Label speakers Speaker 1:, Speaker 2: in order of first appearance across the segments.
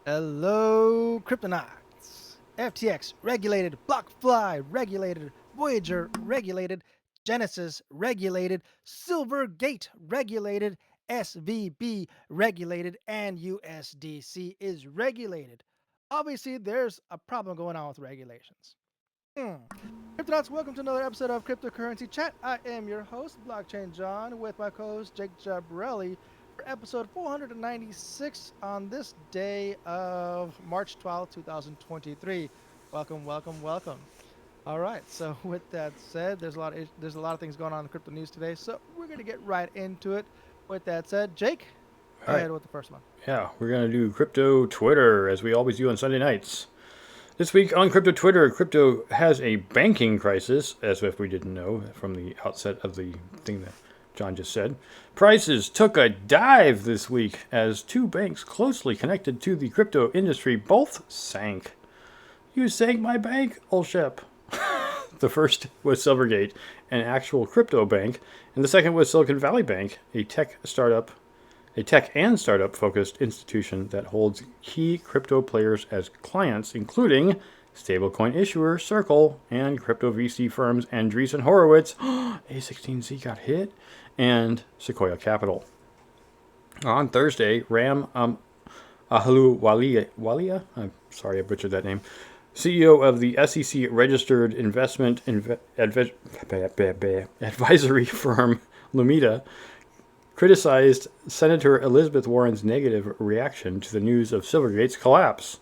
Speaker 1: Hello, Kryptonauts. FTX regulated, BlockFly regulated, Voyager regulated, Genesis regulated, Silvergate regulated, SVB regulated, and USDC is regulated. Obviously, there's a problem going on with regulations. Hmm. Kryptonauts, welcome to another episode of Cryptocurrency Chat. I am your host, Blockchain John, with my co-host Jake Jabrelli for episode 496 on this day of March 12th, 2023. Welcome, welcome, welcome. All right, so with that said, there's a lot of things going on in the crypto news today, so we're gonna get right into it. With that said, Jake,
Speaker 2: All
Speaker 1: go
Speaker 2: right.
Speaker 1: ahead with the first one.
Speaker 2: Yeah, we're going to do crypto Twitter as we always do on Sunday nights. This week on crypto Twitter, crypto has a banking crisis, as if we didn't know from the outset of the thing that John just said. Prices took a dive this week as two banks closely connected to the crypto industry both sank. You sank my bank, Olshep. The first was Silvergate, an actual crypto bank, and the second was Silicon Valley Bank, a tech and startup focused institution that holds key crypto players as clients, including stablecoin issuer Circle and crypto VC firms Andreessen Horowitz, A16Z got hit, and Sequoia Capital. On Thursday, Ram Ahluwalia, I'm sorry I butchered that name, CEO of the SEC registered advisory firm Lumida, criticized Senator Elizabeth Warren's negative reaction to the news of Silvergate's collapse.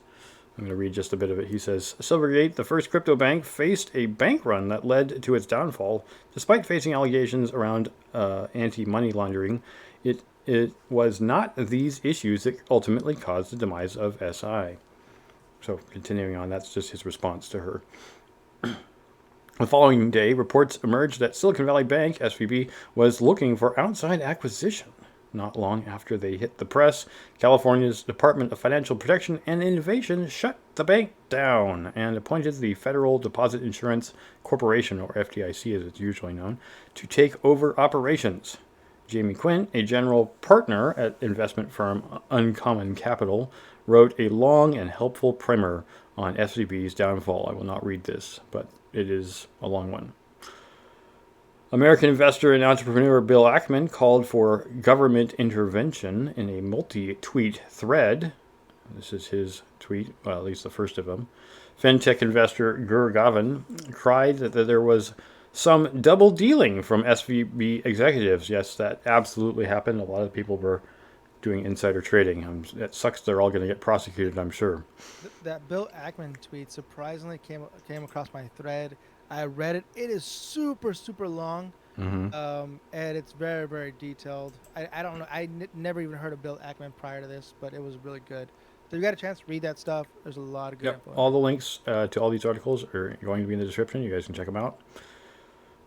Speaker 2: I'm going to read just a bit of it. He says Silvergate, the first crypto bank, faced a bank run that led to its downfall. Despite facing allegations around anti money laundering, it was not these issues that ultimately caused the demise of SI. So, continuing on, that's just his response to her. The following day, reports emerged that Silicon Valley Bank, SVB, was looking for outside acquisition. Not long after they hit the press, California's Department of Financial Protection and Innovation shut the bank down and appointed the Federal Deposit Insurance Corporation, or FDIC as it's usually known, to take over operations. Jamie Quinn, a general partner at investment firm Uncommon Capital, wrote a long and helpful primer on SVB's downfall. I will not read this, but it is a long one. American investor and entrepreneur Bill Ackman called for government intervention in a multi-tweet thread. This is his tweet, well, at least the first of them. Fintech investor Gur Gavin cried that there was some double dealing from SVB executives. Yes, that absolutely happened. A lot of people were doing insider trading. It sucks they're all going to get prosecuted, I'm sure.
Speaker 1: That Bill Ackman tweet surprisingly came across my thread. I read it. It is super super long,
Speaker 2: Mm-hmm.
Speaker 1: and it's very very detailed. I don't know. Never even heard of Bill Ackman prior to this, but it was really good. So you got a chance to read that stuff. There's a lot of good
Speaker 2: Yep.
Speaker 1: info in
Speaker 2: All
Speaker 1: there.
Speaker 2: the links to all these articles are going to be in the description. You guys can check them out.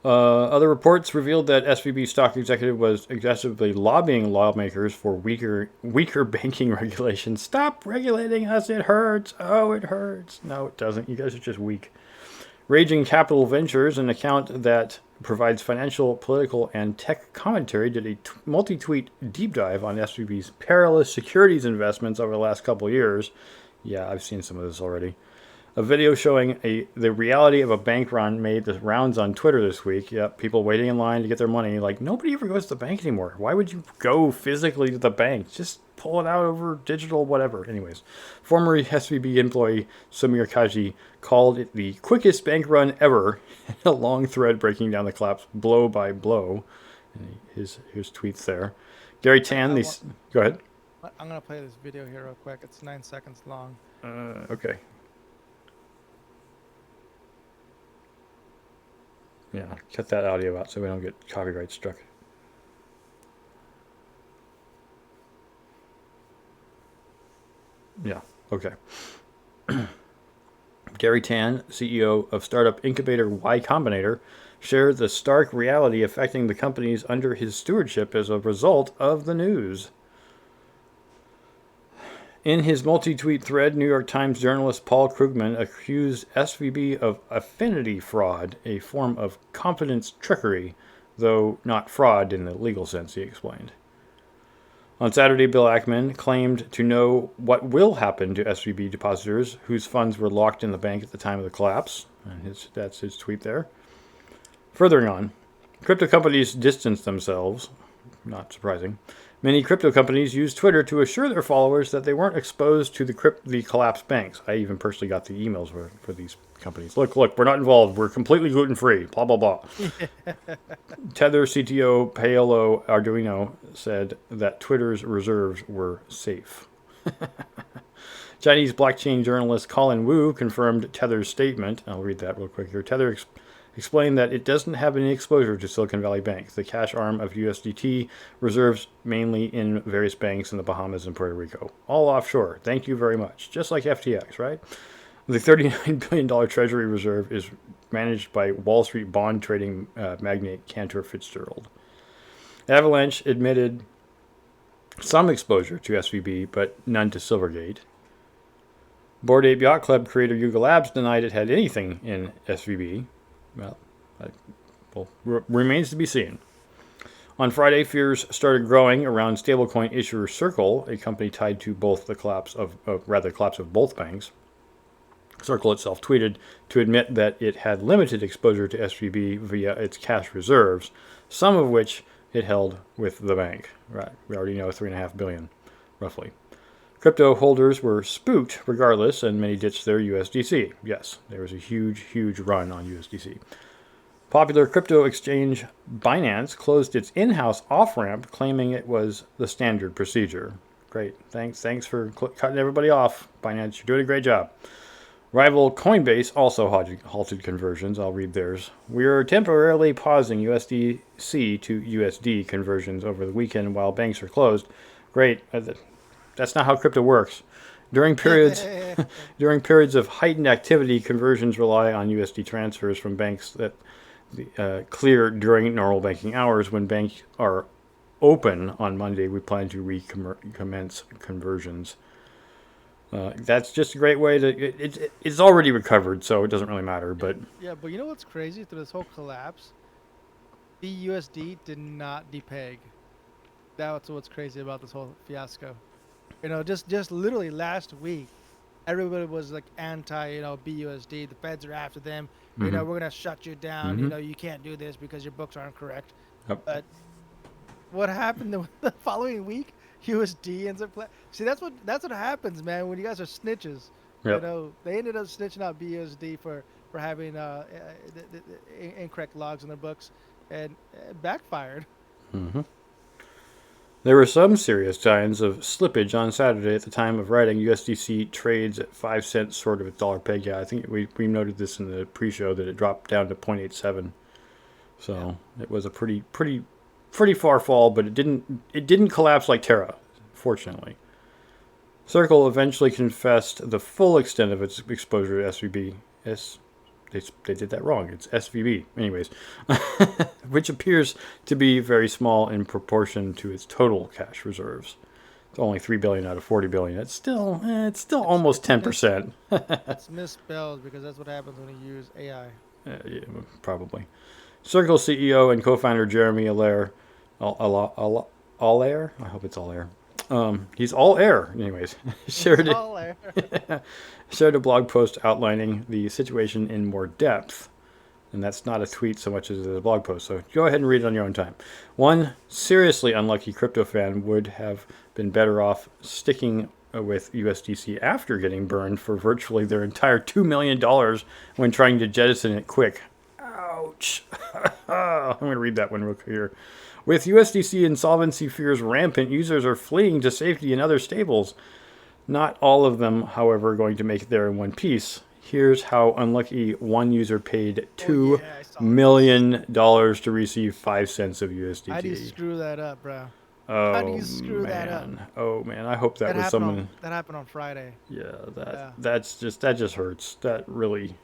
Speaker 2: Other reports revealed that SVB stock executive was aggressively lobbying lawmakers for weaker banking regulations. Stop regulating us. It hurts. Oh, it hurts. No, it doesn't. You guys are just weak. Raging Capital Ventures, an account that provides financial, political, and tech commentary, did a multi-tweet deep dive on SVB's perilous securities investments over the last couple of years. Yeah, I've seen some of this already. A video showing the reality of a bank run made the rounds on Twitter this week. Yep, people waiting in line to get their money. Like, nobody ever goes to the bank anymore. Why would you go physically to the bank? Just pull it out over digital, whatever. Anyways, former SVB employee Samir Kaji called it the quickest bank run ever in a long thread breaking down the collapse blow by blow. And his tweets there. Gary Tan,
Speaker 1: I want.
Speaker 2: go ahead.
Speaker 1: I'm gonna play this video here real quick. It's 9 seconds long.
Speaker 2: Okay. Yeah, cut that audio out so we don't get copyright struck. Yeah, okay. Gary Tan, CEO of startup incubator Y Combinator, shared the stark reality affecting the companies under his stewardship as a result of the news. In his multi-tweet thread, New York Times journalist Paul Krugman accused SVB of affinity fraud, a form of confidence trickery, though not fraud in the legal sense, he explained. On Saturday, Bill Ackman claimed to know what will happen to SVB depositors whose funds were locked in the bank at the time of the collapse. And that's his tweet there. Furthering on, crypto companies distance themselves. Not surprising. Many crypto companies use Twitter to assure their followers that they weren't exposed to the collapsed banks. I even personally got the emails for these companies. Look, we're not involved. We're completely gluten-free. Blah, blah, blah. Tether CTO Paolo Arduino said that Twitter's reserves were safe. Chinese blockchain journalist Colin Wu confirmed Tether's statement. I'll read that real quick here. Tether explained that it doesn't have any exposure to Silicon Valley Bank, the cash arm of USDT, reserves mainly in various banks in the Bahamas and Puerto Rico. All offshore. Thank you very much. Just like FTX, right? The $39 billion Treasury reserve is managed by Wall Street bond trading magnate Cantor Fitzgerald. Avalanche admitted some exposure to SVB, but none to Silvergate. Bored Ape Yacht Club creator Yuga Labs denied it had anything in SVB. Well, remains to be seen. On Friday, fears started growing around stablecoin issuer Circle, a company tied to both the collapse of both banks. Circle itself tweeted to admit that it had limited exposure to SVB via its cash reserves, some of which it held with the bank. Right, we already know $3.5 billion, roughly. Crypto holders were spooked regardless, and many ditched their USDC. Yes, there was a huge run on USDC. Popular crypto exchange Binance closed its in-house off-ramp, claiming it was the standard procedure. Great. Thanks for cutting everybody off, Binance. You're doing a great job. Rival Coinbase also halted conversions. I'll read theirs. We are temporarily pausing USDC to USD conversions over the weekend while banks are closed. Great. That's not how crypto works. During periods of heightened activity, conversions rely on USD transfers from banks that clear during normal banking hours. When banks are open on Monday, we plan to recommence conversions. That's just a great way to. It's already recovered, so it doesn't really matter. But
Speaker 1: yeah, but you know what's crazy through this whole collapse? The USD did not depeg. That's what's crazy about this whole fiasco. You know, just literally last week, everybody was like anti, BUSD. The feds are after them.
Speaker 2: Mm-hmm.
Speaker 1: We're gonna shut you down.
Speaker 2: Mm-hmm.
Speaker 1: You can't do this because your books aren't correct.
Speaker 2: Yep.
Speaker 1: But what happened the following week? USD ends up. See, that's what happens, man. When you guys are snitches,
Speaker 2: Yep.
Speaker 1: they ended up snitching out BUSD for having incorrect logs in their books, and it backfired.
Speaker 2: Mm-hmm. There were some serious signs of slippage on Saturday at the time of writing. USDC trades at 5 cents, sort of a dollar peg. Yeah, I think we noted this in the pre-show that it dropped down to 0.87. So It was a pretty far fall, but it didn't collapse like Terra, fortunately. Circle eventually confessed the full extent of its exposure to SVB. They did that wrong. It's SVB. Anyways, which appears to be very small in proportion to its total cash reserves. It's only $3 billion out of $40 billion. It's still almost 10%.
Speaker 1: It's misspelled because that's what happens when you use AI.
Speaker 2: Yeah, probably. Circle CEO and co-founder Jeremy Allaire, Allaire? I hope it's Allaire. He's all air, anyways. shared a blog post outlining the situation in more depth. And that's not a tweet so much as a blog post. So go ahead and read it on your own time. One seriously unlucky crypto fan would have been better off sticking with USDC after getting burned for virtually their entire $2 million when trying to jettison it quick. Ouch. I'm going to read that one real quick here. With USDC insolvency fears rampant, users are fleeing to safety in other stables. Not all of them, however, are going to make it there in one piece. Here's how unlucky one user paid $2 million to receive 5 cents of USDT.
Speaker 1: How do you screw that up, bro?
Speaker 2: Oh,
Speaker 1: How do you screw that up?
Speaker 2: Oh man, I hope that was someone.
Speaker 1: That happened on Friday.
Speaker 2: Yeah, that just hurts. That really,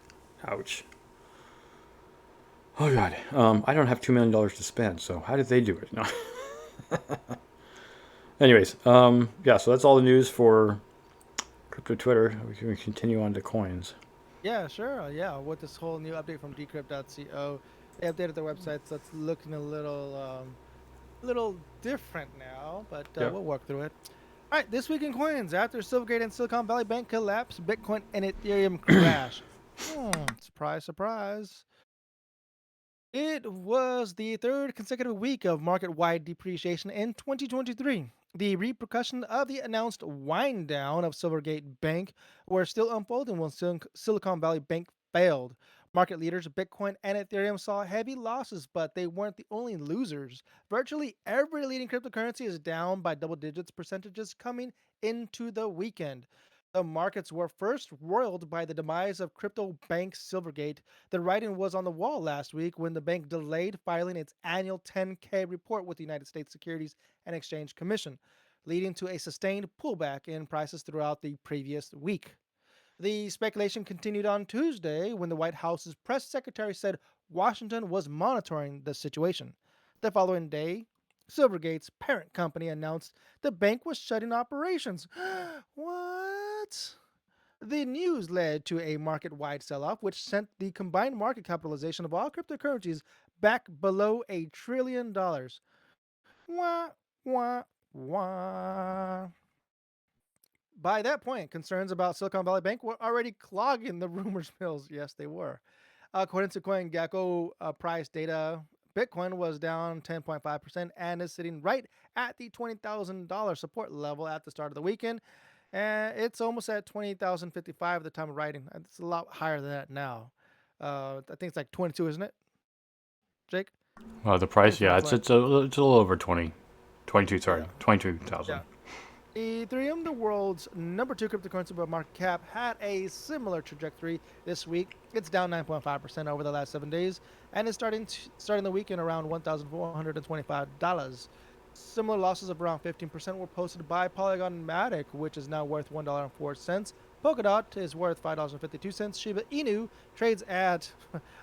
Speaker 2: ouch. Oh God, I don't have $2 million to spend, so how did they do it? No. Anyways, yeah, so that's all the news for crypto Twitter. We can continue on to coins.
Speaker 1: Yeah, sure. Yeah, with this whole new update from decrypt.co, they updated their website, so it's looking a little A little different now, but
Speaker 2: Yep.
Speaker 1: we'll work through it. All right, this week in coins. After Silvergate and Silicon Valley Bank collapse, Bitcoin and Ethereum crash. Surprise, surprise. It was the third consecutive week of market wide depreciation in 2023. The repercussions of the announced wind down of Silvergate Bank were still unfolding when Silicon Valley Bank failed. Market leaders Bitcoin and Ethereum saw heavy losses, but they weren't the only losers. Virtually every leading cryptocurrency is down by double digits percentages coming into the weekend. The markets were first roiled by the demise of crypto bank Silvergate. The writing was on the wall last week when the bank delayed filing its annual 10K report with the United States Securities and Exchange Commission, leading to a sustained pullback in prices throughout the previous week. The speculation continued on Tuesday when the White House's press secretary said Washington was monitoring the situation. The following day, Silvergate's parent company announced the bank was shutting operations. What? The news led to a market wide sell off, which sent the combined market capitalization of all cryptocurrencies back below $1 trillion. Wah, wah, wah. By that point, concerns about Silicon Valley Bank were already clogging the rumors mills. Yes, they were. According to CoinGecko price data, Bitcoin was down 10.5% and is sitting right at the $20,000 support level at the start of the weekend. And it's almost at 20,055 at the time of writing. It's a lot higher than that now. I think it's like 22, isn't it, Jake?
Speaker 2: The
Speaker 1: I think
Speaker 2: price,
Speaker 1: it's
Speaker 2: yeah,
Speaker 1: 22.
Speaker 2: it's a little over 20, 22. Sorry,
Speaker 1: Yeah.
Speaker 2: 22,000.
Speaker 1: Yeah. Ethereum, the world's number two cryptocurrency by market cap, had a similar trajectory this week. It's down 9.5% over the last 7 days, and is starting the weekend around $1,425. Similar losses of around 15% were posted by Polygon Matic, which is now worth $1.04. Polkadot is worth $5.52. Shiba Inu trades at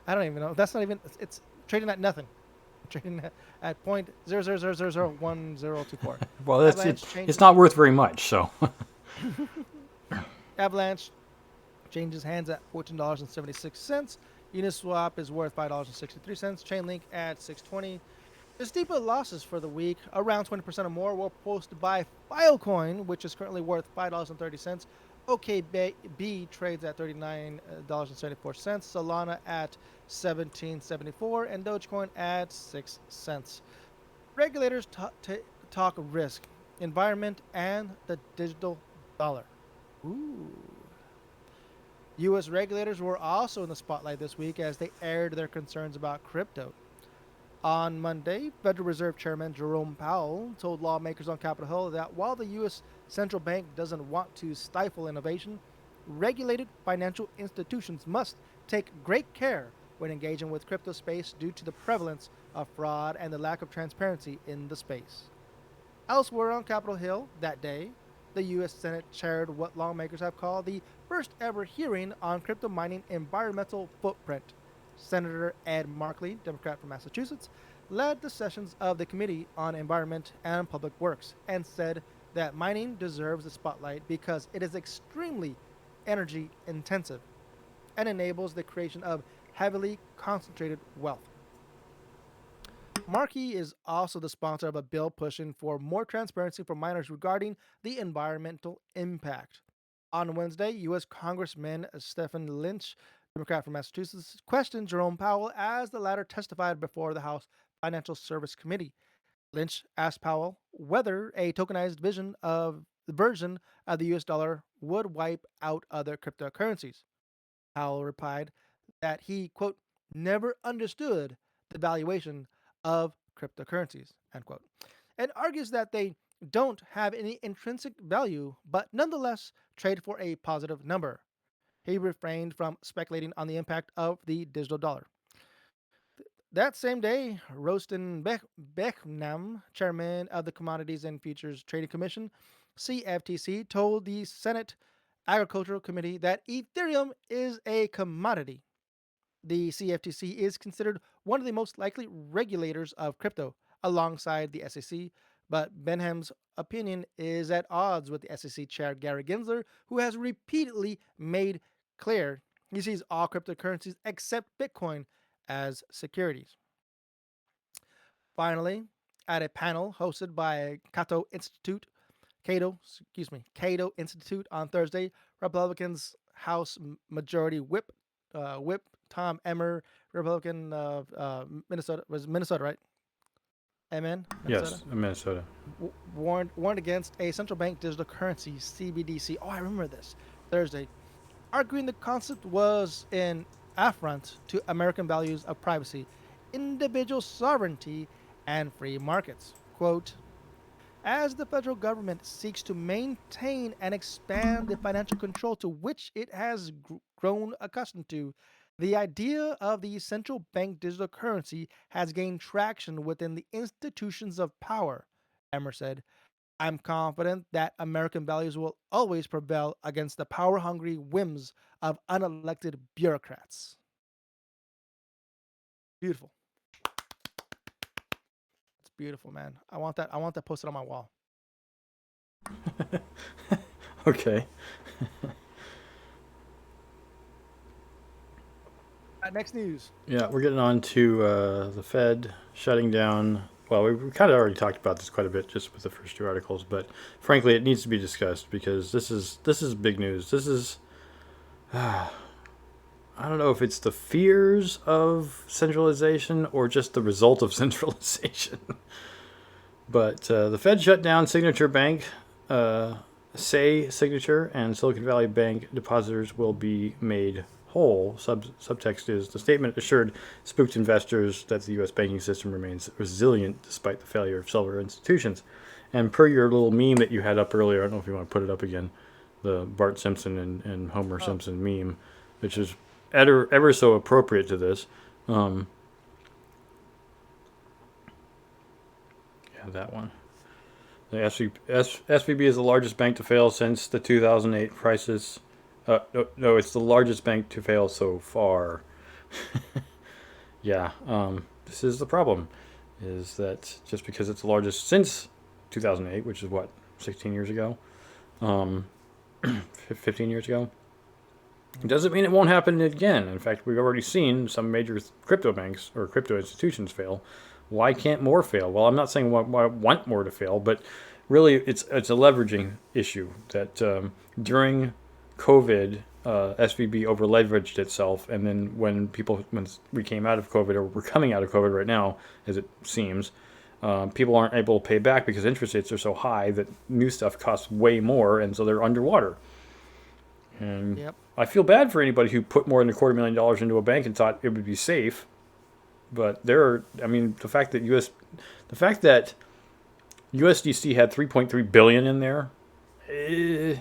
Speaker 1: I don't even know. That's not even. It's trading at nothing. Trading at point 0.00001024.
Speaker 2: Well,
Speaker 1: Avalanche
Speaker 2: it's
Speaker 1: changes
Speaker 2: not worth very much. So
Speaker 1: Avalanche changes hands at $14.76. Uniswap is worth $5.63. Chainlink at $6.20. The steeper losses for the week, around 20% or more, were posted by Filecoin, which is currently worth $5.30. OKB trades at $39.74. Solana at $17.74, and Dogecoin at 6 cents. Regulators talk risk, environment, and the digital dollar. Ooh. U.S. regulators were also in the spotlight this week as they aired their concerns about crypto. On Monday, Federal Reserve Chairman Jerome Powell told lawmakers on Capitol Hill that while the U.S. central bank doesn't want to stifle innovation, regulated financial institutions must take great care when engaging with crypto space due to the prevalence of fraud and the lack of transparency in the space. Elsewhere on Capitol Hill that day, the U.S. Senate chaired what lawmakers have called the first ever hearing on crypto mining environmental footprint. Senator Ed Markey, Democrat from Massachusetts, led the sessions of the Committee on Environment and Public Works and said that mining deserves the spotlight because it is extremely energy intensive and enables the creation of heavily concentrated wealth. Markey is also the sponsor of a bill pushing for more transparency for miners regarding the environmental impact. On Wednesday, U.S. Congressman Stephen Lynch, Democrat from Massachusetts, questioned Jerome Powell as the latter testified before the House Financial Service Committee. Lynch asked Powell whether a tokenized version of the US dollar would wipe out other cryptocurrencies. Powell replied that he, quote, never understood the valuation of cryptocurrencies, end quote, and argues that they don't have any intrinsic value, but nonetheless trade for a positive number. He refrained from speculating on the impact of the digital dollar. That same day, Rosten Bechnam, chairman of the Commodities and Futures Trading Commission, CFTC, told the Senate Agricultural Committee that Ethereum is a commodity. The CFTC is considered one of the most likely regulators of crypto alongside the SEC, but Benham's opinion is at odds with the SEC chair Gary Gensler, who has repeatedly made clear he sees all cryptocurrencies except Bitcoin as securities. Finally, at a panel hosted by Cato Institute on Thursday. Republicans House Majority Whip Tom Emmer, Republican of Minnesota, was Minnesota, right? Amen, Minnesota.
Speaker 2: Yes, Minnesota.
Speaker 1: Warned against a central bank digital currency (CBDC). Oh, I remember this. Thursday, arguing the concept was an affront to American values of privacy, individual sovereignty, and free markets. Quote, as the federal government seeks to maintain and expand the financial control to which it has grown accustomed to, the idea of the central bank digital currency has gained traction within the institutions of power, Emmer said. I'm confident that American values will always prevail against the power hungry whims of unelected bureaucrats. Beautiful. It's beautiful, man. I want that posted on my wall.
Speaker 2: Okay.
Speaker 1: Next news.
Speaker 2: Yeah, we're getting on to the Fed shutting down. Well, we kind of already talked about this quite a bit just with the first two articles, but frankly, it needs to be discussed because this is big news. This is I don't know if it's the fears of centralization or just the result of centralization. But the Fed shut down Signature Bank, Say Signature, and Silicon Valley Bank depositors will be made whole. Subtext is the statement assured spooked investors that the U.S. banking system remains resilient despite the failure of several institutions. And per your little meme that you had up earlier, I don't know if you want to put it up again, the Bart Simpson and Homer Simpson meme, which is ever so appropriate to this. Yeah, that one. The SVB is the largest bank to fail since the 2008 crisis. No, it's the largest bank to fail so far. Yeah, this is the problem, is that just because it's the largest since 2008, which is what, 16 years ago, 15 years ago, it doesn't mean it won't happen again. In fact, we've already seen some major crypto banks or crypto institutions fail. Why can't more fail? Well, I'm not saying I want more to fail, but really it's a leveraging issue that during COVID, SVB over leveraged itself, and then when we came out of COVID, or we're coming out of COVID right now, as it seems, people aren't able to pay back because interest rates are so high that new stuff costs way more, and so they're underwater. And
Speaker 1: Yep.
Speaker 2: I feel bad for anybody who put more than $250,000 into a bank and thought it would be safe. But the fact that USDC had 3.3 billion in there,
Speaker 1: Are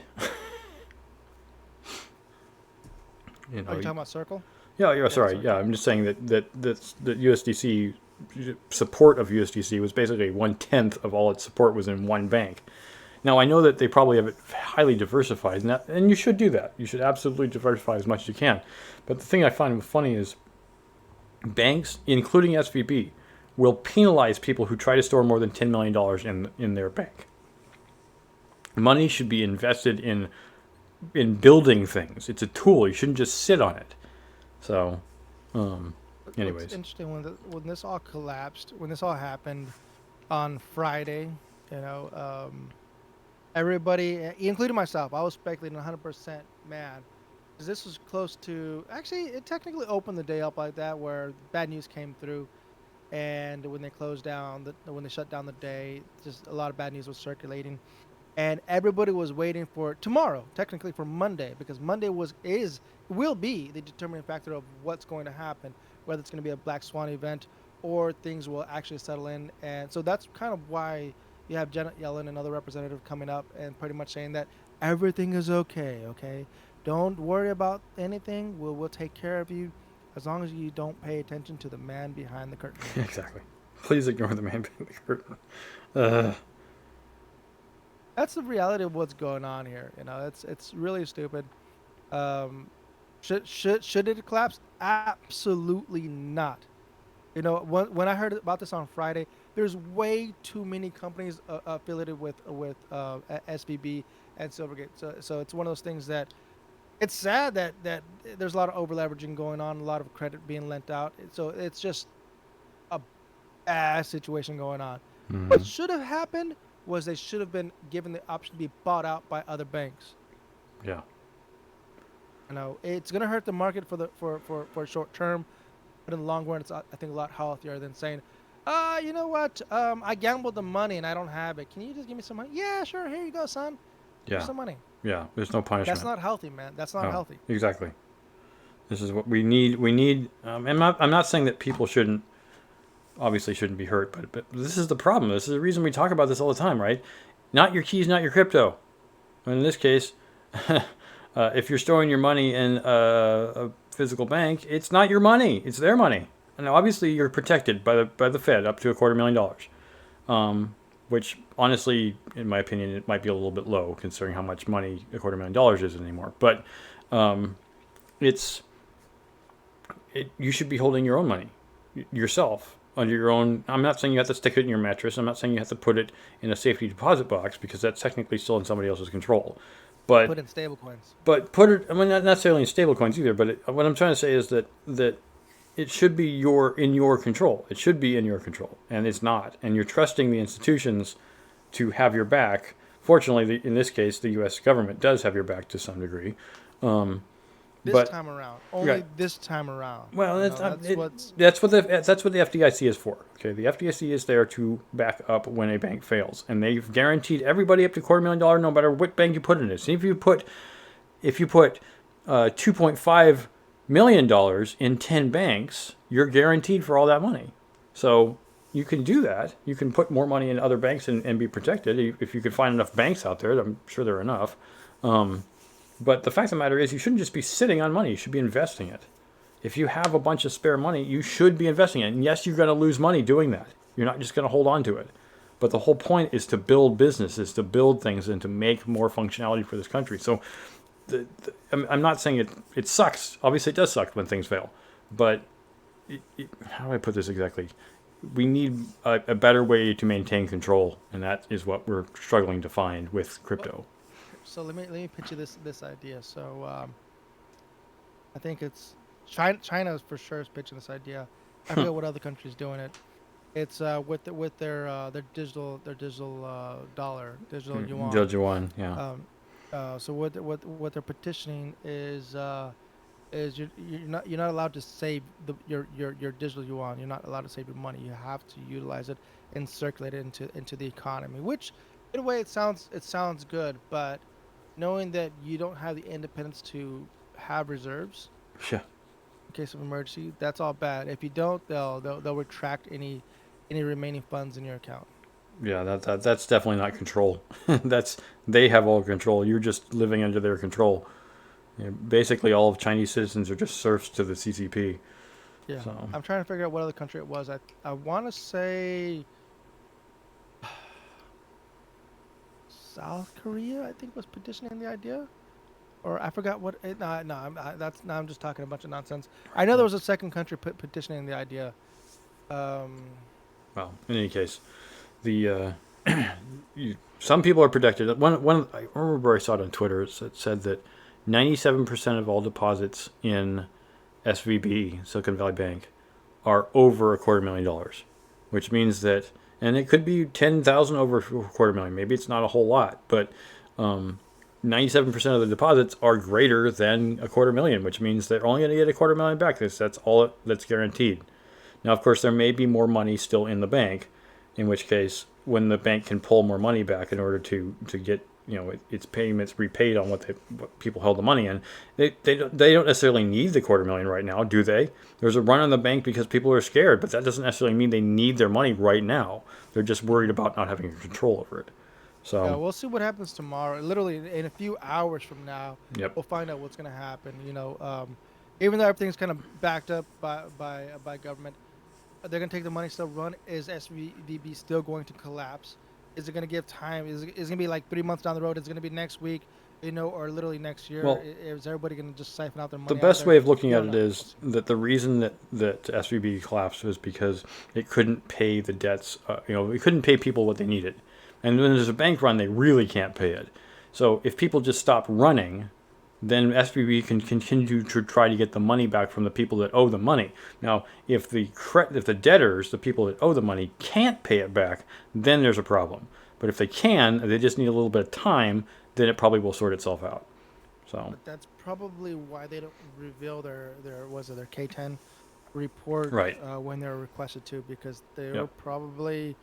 Speaker 1: you talking about Circle?
Speaker 2: yeah, sorry, yeah, I'm just saying that USDC support of USDC was basically 1/10 of all its support was in one bank. Now I know that they probably have it highly diversified, and you should do that. You should absolutely diversify as much as you can. But the thing I find funny is banks, including SVB, will penalize people who try to store more than $10 million in their bank. Money should be invested in building things. It's a tool. You shouldn't just sit on it. So, anyways.
Speaker 1: It's interesting when this all collapsed, when this all happened on Friday, everybody, including myself, I was speculating 100% mad. Because this was close to, actually, it technically opened the day up like that, where bad news came through. And when they closed down, when they shut down the day, just a lot of bad news was circulating. And everybody was waiting for tomorrow, technically for Monday, because Monday will be the determining factor of what's going to happen, whether it's going to be a black swan event or things will actually settle in. And so that's kind of why you have Janet Yellen, another representative, coming up and pretty much saying that everything is okay. Don't worry about anything. We'll take care of you as long as you don't pay attention to the man behind the curtain.
Speaker 2: Exactly. Please ignore the man behind the curtain.
Speaker 1: That's the reality of what's going on here. It's really stupid. Should it collapse? Absolutely not. When I heard about this on Friday, there's way too many companies affiliated with SVB and Silvergate. So it's one of those things that it's sad that there's a lot of over leveraging going on, a lot of credit being lent out. So it's just a bad situation going on. What should have happened was they should have been given the option to be bought out by other banks.
Speaker 2: Yeah.
Speaker 1: It's gonna hurt the market for short term, but in the long run, it's I think a lot healthier than saying, you know what? I gambled the money and I don't have it. Can you just give me some money? Yeah, sure. Here you go, son. Here's
Speaker 2: Yeah.
Speaker 1: some money.
Speaker 2: Yeah. There's no punishment.
Speaker 1: That's not healthy, man. That's not
Speaker 2: No,
Speaker 1: healthy.
Speaker 2: exactly. This is what we need. We need. I'm not saying that people obviously shouldn't be hurt, but this is the problem. This is the reason we talk about this all the time, right? Not your keys, not your crypto. In this case, if you're storing your money in a physical bank, it's not your money; it's their money. And obviously, you're protected by the Fed up to $250,000, which honestly, in my opinion, it might be a little bit low considering how much money $250,000 is anymore. But it's you should be holding your own money yourself under your own. I'm not saying you have to stick it in your mattress. I'm not saying you have to put it in a safety deposit box because that's technically still in somebody else's control. But
Speaker 1: Put in stable coins.
Speaker 2: but put it. I mean, not necessarily in stable coins either. But what I'm trying to say is that it should be in your control. It should be in your control, and it's not. And you're trusting the institutions to have your back. Fortunately, in this case, the U.S. government does have your back to some degree.
Speaker 1: This time around, only
Speaker 2: right.
Speaker 1: this time around.
Speaker 2: Well,
Speaker 1: that's
Speaker 2: what the FDIC is for. Okay, the FDIC is there to back up when a bank fails, and they've guaranteed everybody up to $250,000, no matter what bank you put in it. So if you put $2.5 million in 10 banks, you're guaranteed for all that money. So you can do that. You can put more money in other banks and be protected if you can find enough banks out there. I'm sure there are enough. But the fact of the matter is, you shouldn't just be sitting on money. You should be investing it. If you have a bunch of spare money, you should be investing it. And yes, you're going to lose money doing that. You're not just going to hold on to it. But the whole point is to build businesses, to build things, and to make more functionality for this country. So I'm not saying it sucks. Obviously, it does suck when things fail. But how do I put this exactly? We need a better way to maintain control. And that is what we're struggling to find with crypto.
Speaker 1: So let me pitch you this idea. So I think it's China for sure is pitching this idea. I forget what other countries doing it. It's with their digital dollar, digital yuan.
Speaker 2: Digital yuan, yeah.
Speaker 1: So what they're petitioning is you're not allowed to save your digital yuan. You're not allowed to save your money. You have to utilize it and circulate it into the economy. Which, in a way, it sounds good, but knowing that you don't have the independence to have reserves
Speaker 2: Yeah.
Speaker 1: in case of emergency, that's all bad. If you don't, they'll retract any remaining funds in your account.
Speaker 2: Yeah, that's definitely not control. They have all control. You're just living under their control. Basically, all of Chinese citizens are just serfs to the CCP.
Speaker 1: Yeah.
Speaker 2: So.
Speaker 1: I'm trying to figure out what other country it was. I want to say South Korea, I think, was petitioning the idea, or I forgot what. I'm just talking a bunch of nonsense. I know there was a second country petitioning the idea.
Speaker 2: Well, in any case, some people are protected. I remember I saw it on Twitter. It said that 97% of all deposits in SVB, Silicon Valley Bank, are over $250,000, which means that. And it could be 10,000 over $250,000. Maybe it's not a whole lot, but 97% of the deposits are greater than $250,000, which means they're only going to get $250,000 back. That's all that's guaranteed. Now, of course, there may be more money still in the bank, in which case, when the bank can pull more money back in order to get its payments repaid on what people held the money in, they don't necessarily need the $250,000 right now, do they? There's a run on the bank because people are scared, but that doesn't necessarily mean they need their money right now. They're just worried about not having control over it. So
Speaker 1: yeah, we'll see what happens tomorrow. Literally in a few hours from now,
Speaker 2: yep.
Speaker 1: We'll find out what's going to happen. Even though everything's kind of backed up by government, they're going to take the money, still run. Is SVB still going to collapse? Is it going to give time? Is it going to be like 3 months down the road? Is it going to be next week, or literally next year?
Speaker 2: Well,
Speaker 1: is everybody going to just siphon out their money?
Speaker 2: The best way of looking at it is that the reason that SVB collapsed was because it couldn't pay the debts. It couldn't pay people what they needed. And when there's a bank run, they really can't pay it. So if people just stop running, then SVB can continue to try to get the money back from the people that owe the money. Now, if the debtors, the people that owe the money, can't pay it back, then there's a problem. But if they can, they just need a little bit of time, then it probably will sort itself out. So
Speaker 1: But that's probably why they don't reveal their K10 report
Speaker 2: right,
Speaker 1: when they're requested to, because they're
Speaker 2: yep,
Speaker 1: probably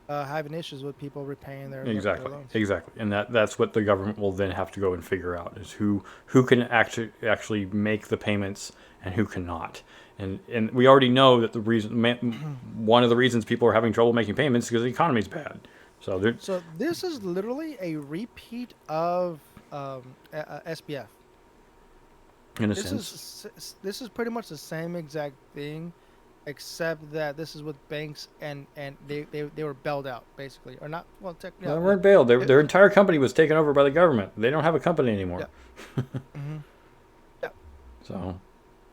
Speaker 1: having issues with people repaying their
Speaker 2: exactly,
Speaker 1: loans.
Speaker 2: exactly, and that's what the government will then have to go and figure out is who can actually make the payments and who cannot. And we already know that the one of the reasons people are having trouble making payments is because the economy's bad. So they're
Speaker 1: So this is literally a repeat of SBF.
Speaker 2: in a
Speaker 1: This
Speaker 2: sense.
Speaker 1: this is pretty much the same exact thing, except that this is with banks and they were bailed out basically, or not. Well,
Speaker 2: They
Speaker 1: yeah,
Speaker 2: weren't bailed.
Speaker 1: it,
Speaker 2: Their entire company was taken over by the government. They don't have a company
Speaker 1: yeah,
Speaker 2: anymore.
Speaker 1: hmm yeah.
Speaker 2: So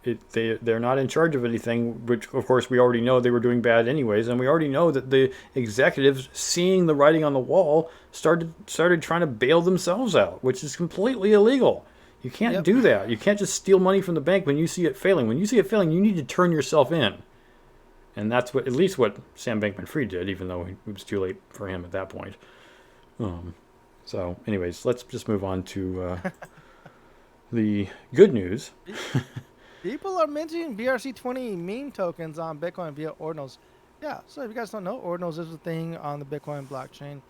Speaker 2: they're not in charge of anything, which of course we already know they were doing bad anyways, and we already know that the executives, seeing the writing on the wall, started trying to bail themselves out, which is completely illegal. You can't
Speaker 1: Yep.
Speaker 2: do that. You can't just steal money from the bank when you see it failing. When you see it failing, you need to turn yourself in, and that's what at least what Sam Bankman-Fried did, even though it was too late for him at that point. Um, so, anyways, let's just move on to the good news.
Speaker 1: People are minting BRC-20 meme tokens on Bitcoin via Ordinals. Yeah, so if you guys don't know, Ordinals is a thing on the Bitcoin blockchain.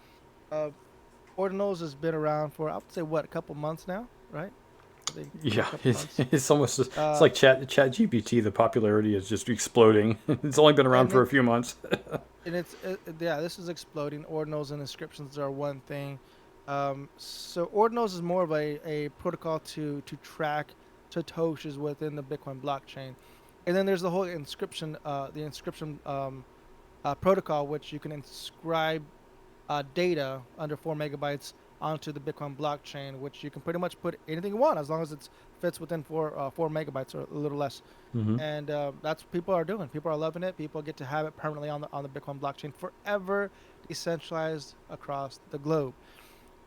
Speaker 1: Uh, Ordinals has been around for, I would say, what, a couple months now, right? I think a
Speaker 2: Yeah,
Speaker 1: couple months.
Speaker 2: it's almost it's
Speaker 1: Uh,
Speaker 2: like Chat GPT. The popularity is just exploding. It's only been around
Speaker 1: and
Speaker 2: for
Speaker 1: it
Speaker 2: a few months.
Speaker 1: and it's yeah, this is exploding. Ordinals and inscriptions are one thing. So Ordinals is more of a protocol to track satoshis within the Bitcoin blockchain, and then there's the whole inscription, protocol, which you can inscribe data under 4 MB onto the Bitcoin blockchain, which you can pretty much put anything you want as long as it fits within 4 MB or a little less.
Speaker 2: Hmm.
Speaker 1: And that's what people are doing. People are loving it. People get to have it permanently on the Bitcoin blockchain, forever decentralized across the globe.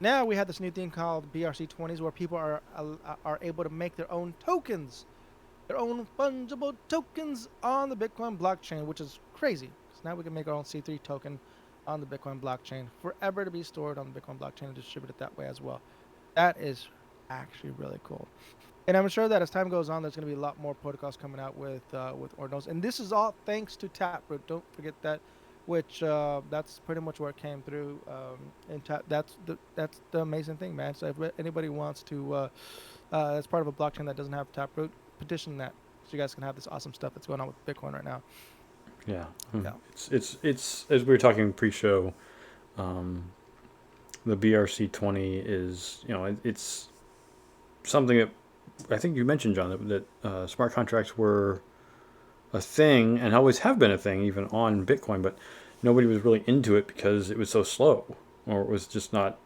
Speaker 1: Now we have this new thing called BRC-20s, where people are able to make their own tokens, their own fungible tokens on the Bitcoin blockchain, which is crazy. So now we can make our own C3 token on the Bitcoin blockchain, forever to be stored on the Bitcoin blockchain and distributed that way as well. That is actually really cool. And I'm sure that as time goes on, there's going to be a lot more protocols coming out with Ordinals. And this is all thanks to Taproot. Don't forget that, which that's pretty much where it came through. And that's the amazing thing, man. So if anybody wants to, as part of a blockchain that doesn't have Taproot, petition that, so you guys can have this awesome stuff that's going on with Bitcoin right now.
Speaker 2: Yeah,
Speaker 1: Yeah.
Speaker 2: it's as we were talking pre-show. Um, the BRC-20 is it's something that I think you mentioned, John, that smart contracts were a thing and always have been a thing, even on Bitcoin, but nobody was really into it because it was so slow, or it was just not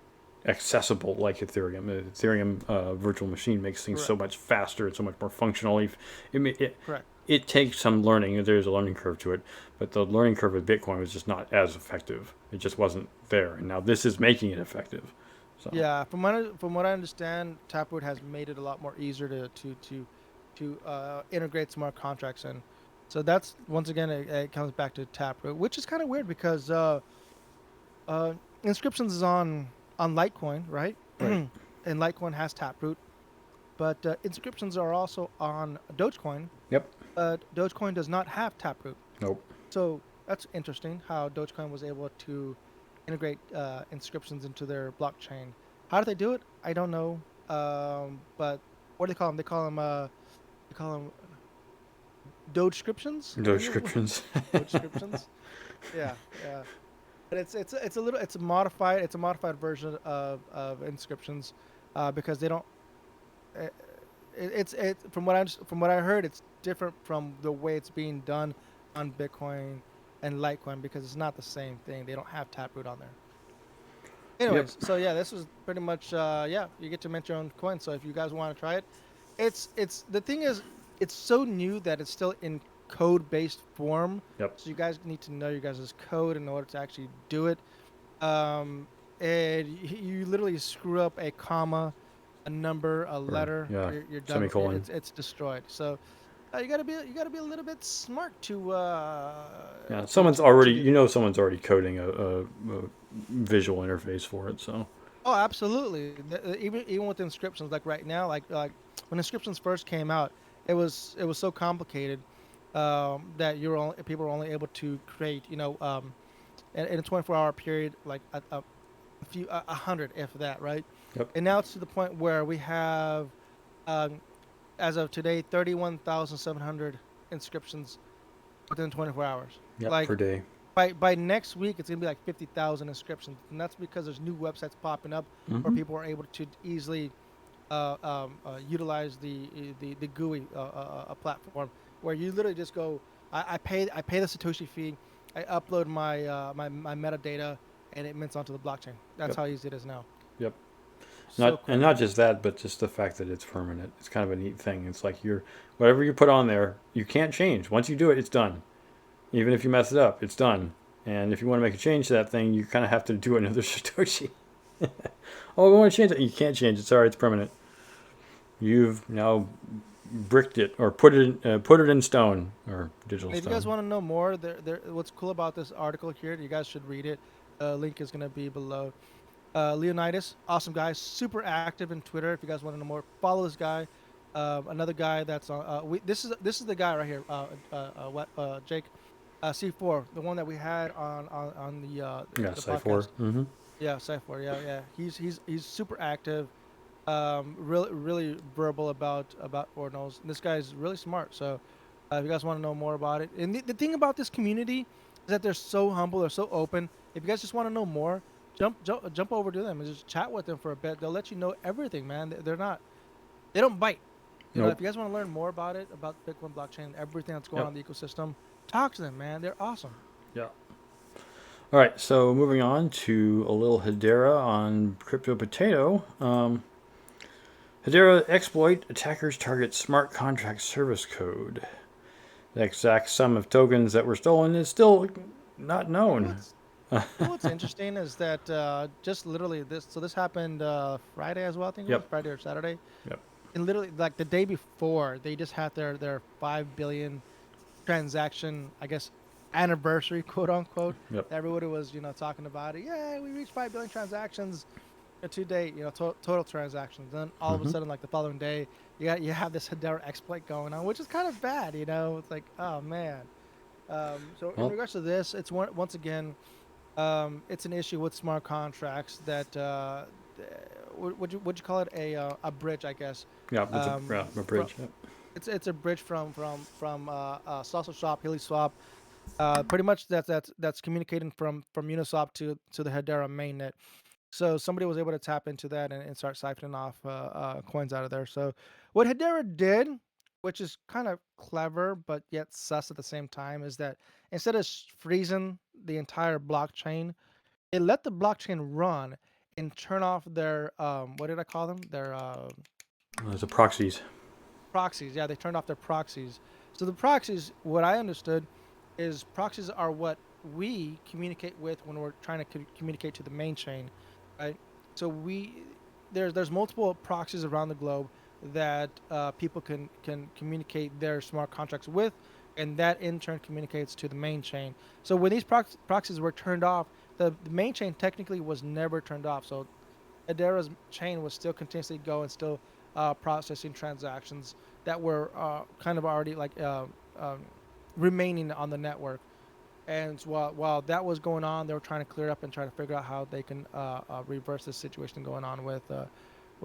Speaker 2: accessible like Ethereum. The Ethereum virtual machine makes things so
Speaker 1: Correct.
Speaker 2: much faster and so much more functional.
Speaker 1: Correct.
Speaker 2: It takes some learning. There's a learning curve to it, but the learning curve with Bitcoin was just not as effective. It just wasn't there, and now this is making it effective. So
Speaker 1: Yeah, from what I understand, Taproot has made it a lot more easier to integrate smart contracts in. So that's, once again, it comes back to Taproot, which is kind of weird because uh, inscriptions is on Litecoin, right?
Speaker 2: right,
Speaker 1: And Litecoin has Taproot, but inscriptions are also on Dogecoin,
Speaker 2: yep,
Speaker 1: but Dogecoin does not have Taproot.
Speaker 2: nope.
Speaker 1: So that's interesting how Dogecoin was able to integrate inscriptions into their blockchain. How do they do it? I don't know. But what do they call them? They call them Dogescriptions,
Speaker 2: Those
Speaker 1: maybe.
Speaker 2: descriptions.
Speaker 1: Dogescriptions. Yeah, yeah. But it's a modified version of inscriptions, because they don't. It, from from what I heard, it's different from the way it's being done on Bitcoin and Litecoin, because it's not the same thing. They don't have Taproot on there.
Speaker 2: Yep.
Speaker 1: Anyways, so yeah, this was pretty much yeah, you get to mint your own coin. So if you guys want to try it, it's the thing is, it's so new that it's still in code based form.
Speaker 2: Yep.
Speaker 1: So you guys need to know your guys' code in order to actually do it. And you literally screw up a comma, a number, a
Speaker 2: Or
Speaker 1: letter,
Speaker 2: yeah,
Speaker 1: you're done.
Speaker 2: semicolon.
Speaker 1: It's destroyed. So you gotta be a little bit smart
Speaker 2: Yeah,
Speaker 1: to do that.
Speaker 2: someone's already coding a visual interface for it. So
Speaker 1: Oh, absolutely. Even with inscriptions, like right now, like when inscriptions first came out, it was so complicated that people were only able to create, in a 24-hour period, like a few, 100, if that, right?
Speaker 2: yep,
Speaker 1: And now it's to the point where we have, um, as of today, 31,700 inscriptions within 24 hours.
Speaker 2: yep, per
Speaker 1: Like
Speaker 2: day.
Speaker 1: by next week, it's gonna be like 50,000 inscriptions, and that's because there's new websites popping up where
Speaker 2: Mm-hmm.
Speaker 1: people are able to easily utilize the GUI platform, where you literally just go. I pay the Satoshi fee. I upload my metadata, and it mints onto the blockchain. That's
Speaker 2: Yep,
Speaker 1: how easy it is now.
Speaker 2: yep.
Speaker 1: So
Speaker 2: Not
Speaker 1: quickly.
Speaker 2: just that, but just the fact that it's permanent. It's kind of a neat thing. It's like you're whatever you put on there, you can't change. Once you do it, it's done. Even if you mess it up, it's done. And if you want to make a change to that thing, you kind of have to do another Satoshi. Oh, we want to change it. You can't change it. Sorry, it's permanent. You've now bricked it or put it in stone or digital
Speaker 1: If you guys
Speaker 2: stone.
Speaker 1: want to know more, what's cool about this article here, you guys should read it. Link is gonna be below. Leonidas, awesome guy, super active in Twitter. If you guys want to know more, follow this guy. Another guy that's on. This is the guy right here. Jake, C4, the one that we had on
Speaker 2: Yeah,
Speaker 1: the
Speaker 2: Sci 4.
Speaker 1: podcast.
Speaker 2: Mm-hmm.
Speaker 1: Yeah, C4. Yeah, yeah. He's super active. Really verbal about Ordinals. And this guy's really smart. So, if you guys want to know more about it, and the thing about this community is that they're so humble, they're so open. If you guys just want to know more, jump over to them and just chat with them for a bit. They'll let you know everything, man. They don't bite.
Speaker 2: Nope.
Speaker 1: If you guys want to learn more about it, about Bitcoin blockchain, everything that's going
Speaker 2: Yep.
Speaker 1: on in the ecosystem, talk to them, man. They're awesome.
Speaker 2: Yeah. All right. So moving on to a little Hedera on Crypto Potato. Hedera exploit attackers target smart contract service code. The exact sum of tokens that were stolen is still not
Speaker 1: You know
Speaker 2: known.
Speaker 1: what's you know what's interesting is that just literally this. So this happened Friday as well. I think it was
Speaker 2: Yep.
Speaker 1: Friday or Saturday.
Speaker 2: Yep.
Speaker 1: And literally, like the day before, they just had their 5 billion transaction, I guess, anniversary, quote unquote.
Speaker 2: Yep.
Speaker 1: Everybody was talking about it. Yeah, we reached 5 billion transactions to date. Total transactions. Then all of a
Speaker 2: Mm-hmm.
Speaker 1: sudden, like the following day, you have this Hedera exploit going on, which is kind of bad. It's like, oh man. So in
Speaker 2: Well,
Speaker 1: regards to this, it's once again, it's an issue with smart contracts that would you call it a bridge, I guess.
Speaker 2: yeah, a
Speaker 1: From
Speaker 2: bridge. Yep.
Speaker 1: it's a bridge from Salsa Swap, Hilly Swap. Pretty much that's communicating from Uniswap to the Hedera mainnet. So somebody was able to tap into that and start siphoning off coins out of there. So what Hedera did, which is kind of clever but yet sus at the same time, is that instead of freezing the entire blockchain, it let the blockchain run and turn off their what did I call them? Their
Speaker 2: There's the proxies.
Speaker 1: proxies. Yeah, they turned off their proxies. So the proxies, what I understood, is proxies are what we communicate with when we're trying to communicate to the main chain, right? So there's multiple proxies around the globe that people can communicate their smart contracts with, and that in turn communicates to the main chain. So when these proxies were turned off, the main chain technically was never turned off. So Adera's chain was still continuously going, still processing transactions that were kind of already like remaining on the network. And while that was going on, they were trying to clear up and try to figure out how they can reverse this situation going on with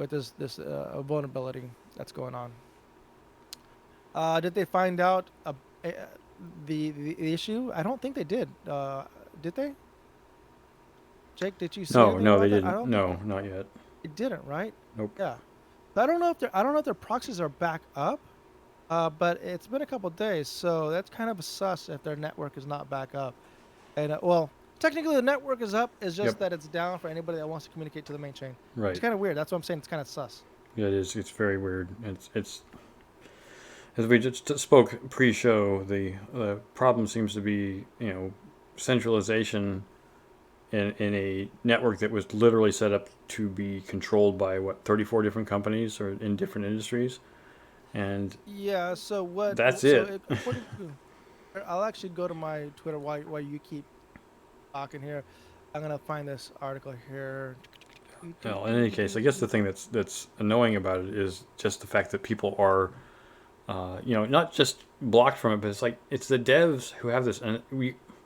Speaker 1: this vulnerability that's going on. Did they find out uh, the issue? I don't think they did. Did they? Jake, did you see
Speaker 2: No,
Speaker 1: anything
Speaker 2: no, they
Speaker 1: about that? I
Speaker 2: didn't.
Speaker 1: don't think
Speaker 2: No, not yet.
Speaker 1: they didn't, right?
Speaker 2: Nope.
Speaker 1: Yeah. So I don't know if their proxies are back up. But it's been a couple days, so that's kind of a sus if their network is not back up. And well, technically the network is up. It's
Speaker 2: Yep.
Speaker 1: just that it's down for anybody that wants to communicate to the main chain. It's
Speaker 2: Right.
Speaker 1: kind of weird. That's what I'm saying. It's kind of sus.
Speaker 2: Yeah, it is. It's very weird. It's as we just spoke pre-show. The problem seems to be centralization in a network that was literally set up to be controlled by 34 different companies or in different industries, and
Speaker 1: Yeah. So what?
Speaker 2: that's
Speaker 1: So
Speaker 2: it.
Speaker 1: according to, I'll actually go to my Twitter while you keep talking here. I'm gonna find this article here.
Speaker 2: Well, in any case, I guess the thing that's annoying about it is just the fact that people are, not just blocked from it, but it's like it's the devs who have this. And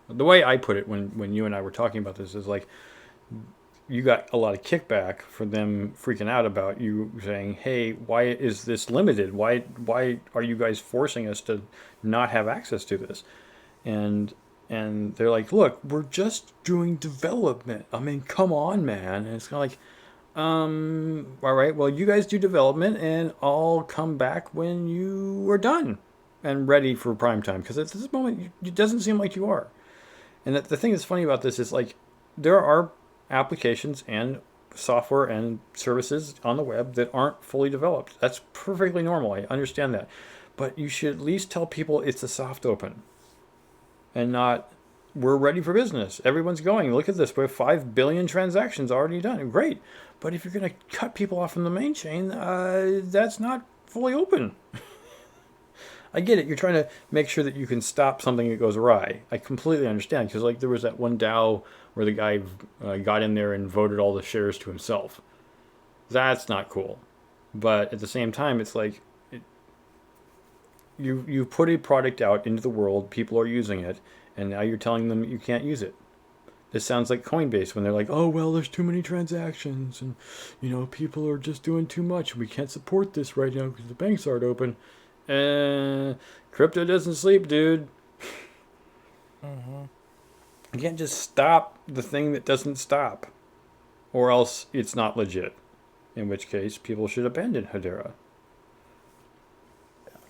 Speaker 2: the way I put it when you and I were talking about this is like you got a lot of kickback for them freaking out about you saying, "Hey, why is this limited? Why are you guys forcing us to not have access to this?" And they're like, "Look, we're just doing development. I mean, come on, man." And it's kind of like, all right, well, you guys do development, and I'll come back when you are done and ready for prime time. Because at this moment, it doesn't seem like you are. And the thing that's funny about this is like there are applications and software and services on the web that aren't fully developed. That's perfectly normal. I understand that. But you should at least tell people it's a soft open and not we're ready for business. Everyone's going. Look at this. We have 5 billion transactions already done. Great. But if you're going to cut people off from the main chain, that's not fully open. I get it. You're trying to make sure that you can stop something that goes awry. I completely understand because like there was that one DAO where the guy got in there and voted all the shares to himself. That's not cool. But at the same time, it's like you put a product out into the world, people are using it, and now you're telling them you can't use it. This sounds like Coinbase when they're like, "Oh well, there's too many transactions, and people are just doing too much. We can't support this right now because the banks aren't open." Crypto doesn't sleep, dude.
Speaker 1: Mm-hmm.
Speaker 2: You can't just stop the thing that doesn't stop, or else it's not legit. In which case, people should abandon Hedera.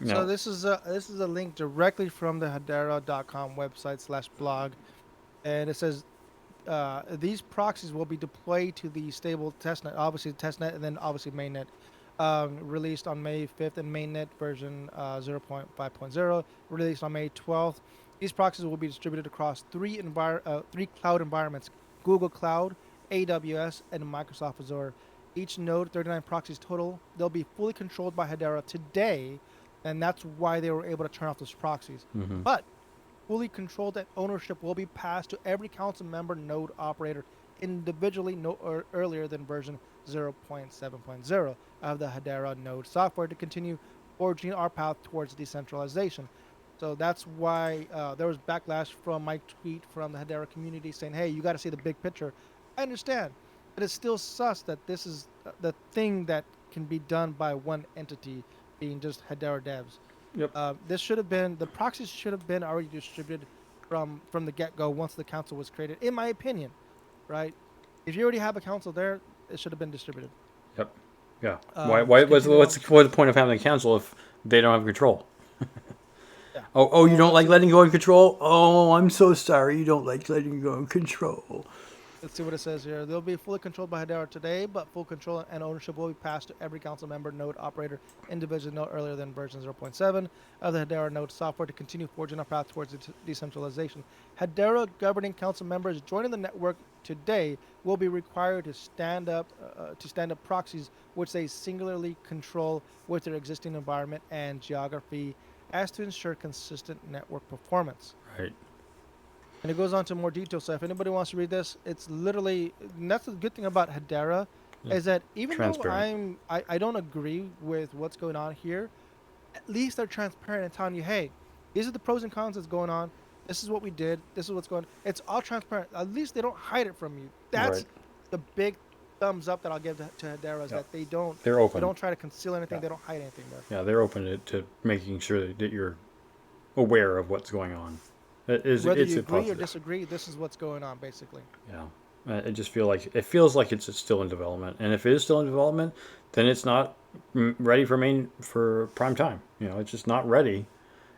Speaker 1: So
Speaker 2: No.
Speaker 1: this is a link directly from the Hedera.com website/blog, and it says these proxies will be deployed to the stable testnet, obviously testnet, and then obviously mainnet. Released on May 5th, and mainnet version 0.5.0 released on May 12th. These proxies will be distributed across three cloud environments: Google Cloud, AWS, and Microsoft Azure. Each node, 39 proxies total. They'll be fully controlled by Hedera today, and that's why they were able to turn off those proxies.
Speaker 2: Mm-hmm.
Speaker 1: But fully controlled and ownership will be passed to every council member node operator individually no earlier than version 0.7.0 of the Hedera node software to continue forging our path towards decentralization. So that's why there was backlash from my tweet from the Hedera community saying, "Hey, you got to see the big picture." I understand, but it's still sus that this is the thing that can be done by one entity, being just Hedera devs.
Speaker 2: Yep.
Speaker 1: This should have been the proxies should have been already distributed from the get go once the council was created, in my opinion. Right? If you already have a council there, it should have been distributed.
Speaker 2: Yep. Yeah. Why?
Speaker 1: Just
Speaker 2: What's
Speaker 1: continue on.
Speaker 2: what's the point of having a council if they don't have control?
Speaker 1: Yeah.
Speaker 2: Oh, you don't
Speaker 1: Let's
Speaker 2: like
Speaker 1: see.
Speaker 2: letting go of control? Oh, I'm so sorry. You don't like letting go of control.
Speaker 1: Let's see what it says here. They'll be fully controlled by Hedera today, but full control and ownership will be passed to every council member, node operator, individually no earlier than version 0.7 of the Hedera node software to continue forging our path towards decentralization. Hedera governing council members joining the network today will be required to stand up proxies which they singularly control with their existing environment and geography as to ensure consistent network performance.
Speaker 2: Right.
Speaker 1: And it goes on to more detail. So if anybody wants to read this, it's literally, and that's the good thing about Hedera,
Speaker 2: Yeah.
Speaker 1: is that even though
Speaker 2: Transparent.
Speaker 1: I don't agree with what's going on here, at least they're transparent and telling you, hey, these are the pros and cons that's going on. This is what we did. This is what's going on. It's all transparent. At least they don't hide it from you.
Speaker 2: Right.
Speaker 1: That's the big thumbs up that I'll give to Hedera, is
Speaker 2: Yeah.
Speaker 1: that they
Speaker 2: They're open.
Speaker 1: don't try to conceal anything.
Speaker 2: Yeah.
Speaker 1: They don't hide anything there.
Speaker 2: Yeah, they're open to making sure that you're aware of what's going on.
Speaker 1: Whether
Speaker 2: It's
Speaker 1: you
Speaker 2: a
Speaker 1: agree or
Speaker 2: positive.
Speaker 1: disagree, this is what's going on, basically.
Speaker 2: Yeah. I just feel like it feels like it's still in development, and if it is still in development, then it's not ready for prime time. It's just not ready.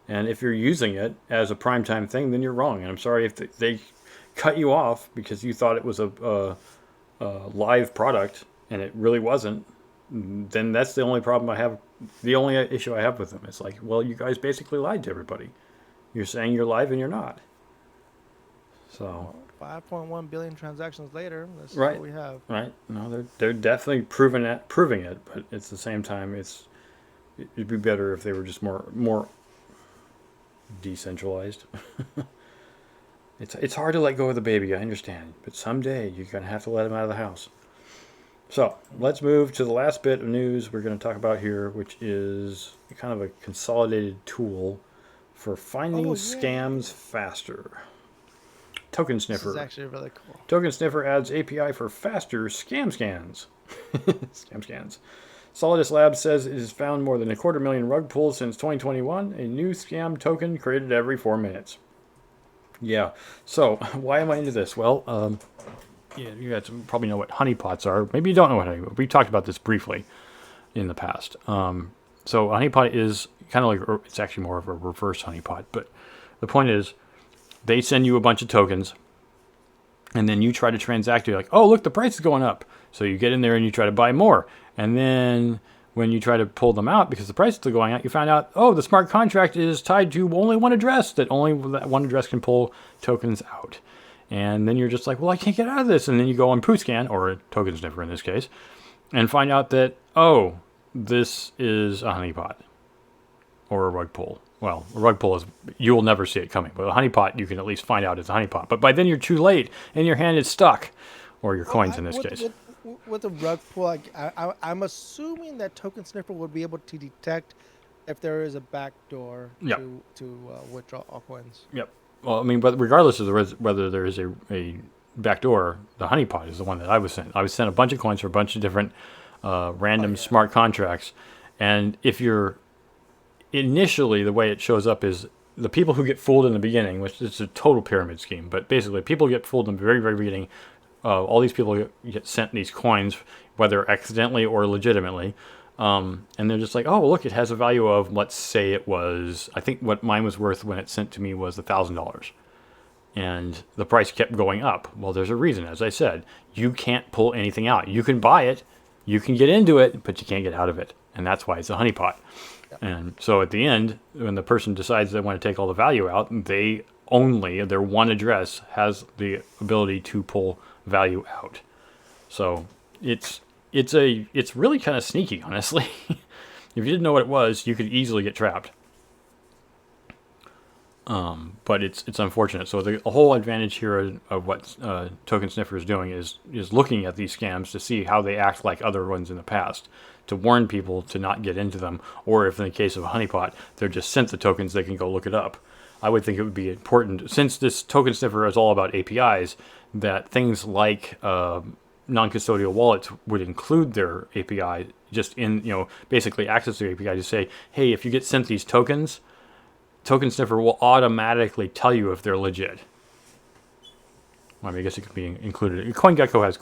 Speaker 2: And if you're using it as a prime time thing, then you're wrong. And I'm sorry if they cut you off because you thought it was a live product and it really wasn't. Then that's the only problem I have. The only issue I have with them. It's like, well, you guys basically lied to everybody. You're saying you're live and you're not. So.
Speaker 1: Well, 5.1 billion transactions later, let's see
Speaker 2: Right.
Speaker 1: what we have.
Speaker 2: Right. No, they're definitely proving it, but at the same time, it'd be better if they were just more decentralized. It's hard to let go of the baby, I understand, but someday you're gonna have to let him out of the house. So let's move to the last bit of news we're going to talk about here, which is kind of a consolidated tool for finding
Speaker 1: Oh,
Speaker 2: scams
Speaker 1: yay.
Speaker 2: faster. Token
Speaker 1: This is
Speaker 2: Sniffer.
Speaker 1: actually really cool.
Speaker 2: Token Sniffer adds API for faster scam scans. Scam scans. Solidus Labs says it has found more than 250,000 rug pulls since 2021. A new scam token created every 4 minutes. Yeah. So why am I into this? Well, yeah, you guys probably know what honeypots are. Maybe you don't know what honeypot. We talked about this briefly in the past. So a honeypot is kind of like, it's actually more of a reverse honeypot. But the point is, they send you a bunch of tokens, and then you try to transact. You're like, oh, look, the price is going up. So you get in there and you try to buy more. And then when you try to pull them out because the price is still going out, you find out, oh, the smart contract is tied to only one address, that only that one address can pull tokens out. And then you're just like, well, I can't get out of this. And then you go on PooScan, or a token sniffer in this case, and find out that, oh, this is a honeypot or a rug pull. Well, a rug pull is, you will never see it coming. But a honeypot, you can at least find out it's a honeypot. But by then you're too late and your hand is stuck, or your coins in this case.
Speaker 1: With the rug pull, I'm assuming that Token Sniffer would be able to detect if there is a backdoor
Speaker 2: Yep.
Speaker 1: to withdraw all coins.
Speaker 2: Yep. Well, I mean, but regardless of whether there is a backdoor, the honeypot is the one that I was sent. I was sent a bunch of coins for a bunch of different random smart contracts. And if you're initially, the way it shows up is the people who get fooled in the beginning, which is a total pyramid scheme, but basically people get fooled in the very, very beginning. All these people get sent these coins, whether accidentally or legitimately. And they're just like, oh, look, it has a value of, let's say it was, I think what mine was worth when it sent to me was $1,000. And the price kept going up. Well, there's a reason. As I said, you can't pull anything out. You can buy it, you can get into it, but you can't get out of it. And that's why it's a honeypot. Yep. And so at the end, when the person decides they want to take all the value out, their one address has the ability to pull value out. So it's really kind of sneaky, honestly. If you didn't know what it was, you could easily get trapped. But it's unfortunate. So the whole advantage here of what Token Sniffer is doing is looking at these scams to see how they act like other ones in the past, to warn people to not get into them, or if in the case of a honeypot, they're just sent the tokens, they can go look it up. I would think it would be important, since this Token Sniffer is all about APIs, that things like non-custodial wallets would include their API, just in, basically access their API to say, hey, if you get sent these tokens, Token Sniffer will automatically tell you if they're legit. Well, I mean, I guess it could be included. CoinGecko has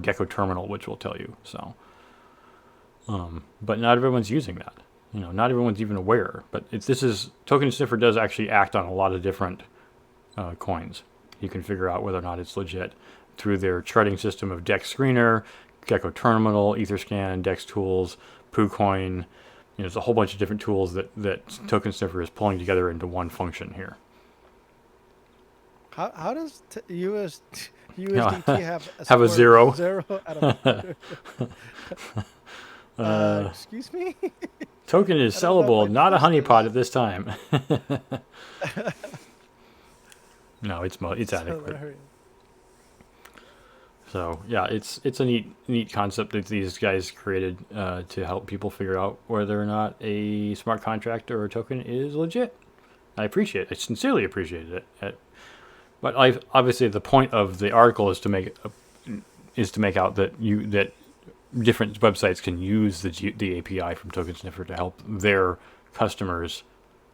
Speaker 2: Gecko Terminal, which will tell you. So, but not everyone's using that. Not everyone's even aware. But Token Sniffer does actually act on a lot of different coins. You can figure out whether or not it's legit through their charting system of Dex Screener, Gecko Terminal, Etherscan, Dex Tools, PooCoin. There's a whole bunch of different tools that Token Sniffer is pulling together into one function here.
Speaker 1: How does USDT
Speaker 2: have a zero?
Speaker 1: Zero excuse me?
Speaker 2: Token is sellable, not a honeypot at this time. No, it's adequate. So yeah, it's a neat concept that these guys created to help people figure out whether or not a smart contract or a token is legit. I sincerely appreciate it. But obviously the point of the article is to make out that different websites can use the API from Token Sniffer to help their customers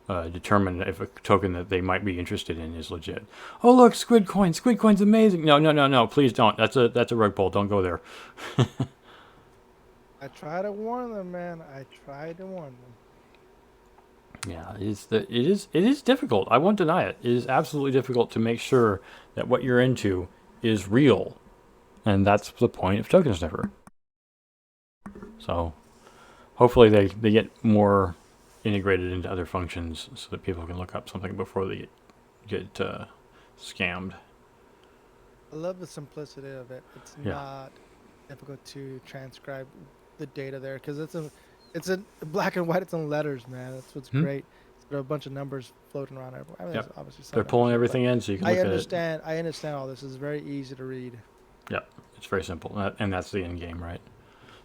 Speaker 2: determine if a token that they might be interested in is legit. Oh, look, Squid Coin. Squid Coin's amazing. No, please don't. That's a rug pull. Don't go there.
Speaker 1: I try to warn them, man. I try to warn them.
Speaker 2: Yeah, it is difficult. I won't deny it. It is absolutely difficult to make sure that what you're into is real. And that's the point of Token Sniffer. So hopefully they get more integrated into other functions so that people can look up something before they get scammed.
Speaker 1: I love the simplicity of it. It's
Speaker 2: Yeah.
Speaker 1: not difficult to transcribe the data there because it's in black and white. It's in letters, man. That's what's
Speaker 2: Hmm?
Speaker 1: great. There are a bunch of numbers floating around everywhere. I mean, there's
Speaker 2: Yep.
Speaker 1: obviously some
Speaker 2: They're
Speaker 1: numbers
Speaker 2: pulling
Speaker 1: there, but
Speaker 2: everything in so you can look at it.
Speaker 1: I understand all this. It's very easy to read.
Speaker 2: Yep. It's very simple. And that's the end game, right?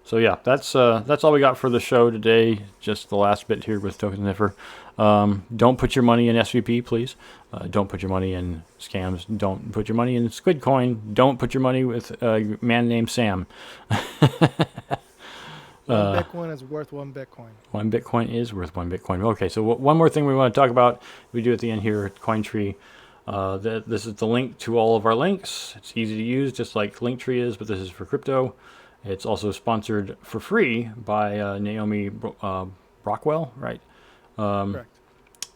Speaker 2: So yeah, that's all we got for the show today. Just the last bit here with Token Sniffer. Don't put your money in SVP, please. Don't put your money in scams. Don't put your money in Squidcoin. Don't put your money with a man named Sam.
Speaker 1: One Bitcoin is worth one Bitcoin.
Speaker 2: One Bitcoin is worth one Bitcoin. Okay, so one more thing we want to talk about, we do at the end here at Cointree. This is the link to all of our links. It's easy to use, just like Linktree is, but this is for crypto. It's also sponsored for free by Naomi Brockwell, right?
Speaker 1: Correct.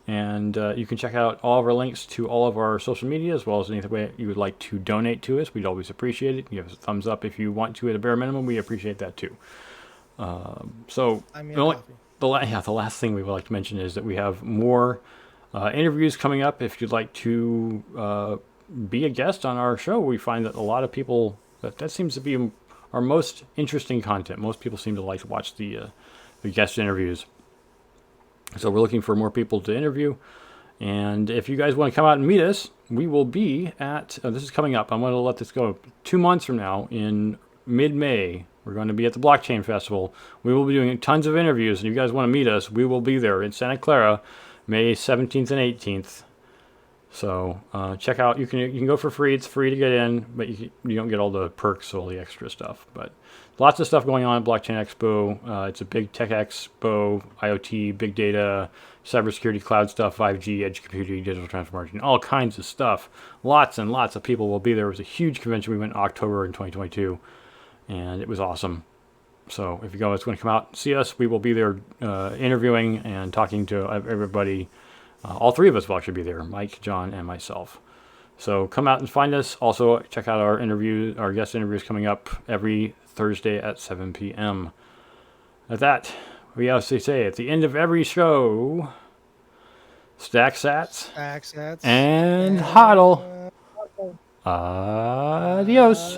Speaker 2: And you can check out all of our links to all of our social media, as well as any way you would like to donate to us. We'd always appreciate it. Give us a thumbs up if you want to at a bare minimum. We appreciate that too. So
Speaker 1: I mean,
Speaker 2: the last thing we would like to mention is that we have more interviews coming up. If you'd like to be a guest on our show, we find that a lot of people that seems to be our most interesting content. Most people seem to like to watch the guest interviews. So we're looking for more people to interview. And if you guys want to come out and meet us, we will be at, this is coming up, I'm going to let this go 2 months from now in mid-May. We're going to be at the Blockchain Festival. We will be doing tons of interviews. And if you guys want to meet us, we will be there in Santa Clara, May 17th and 18th. So check out. You can go for free. It's free to get in, but you don't get all the perks, all the extra stuff. But lots of stuff going on at Blockchain Expo. It's a big tech expo, IoT, big data, cybersecurity, cloud stuff, 5G, edge computing, digital transformation, all kinds of stuff. Lots and lots of people will be there. It was a huge convention. We went in October in 2022, and it was awesome. So if you guys want to come out and see us, we will be there interviewing and talking to everybody. All three of us will actually be there, Mike, John, and myself. So come out and find us. Also, check out our guest interviews coming up every Thursday at 7 p.m. At that, we also say at the end of every show, stack sats
Speaker 1: accents
Speaker 2: and hodl. Adios.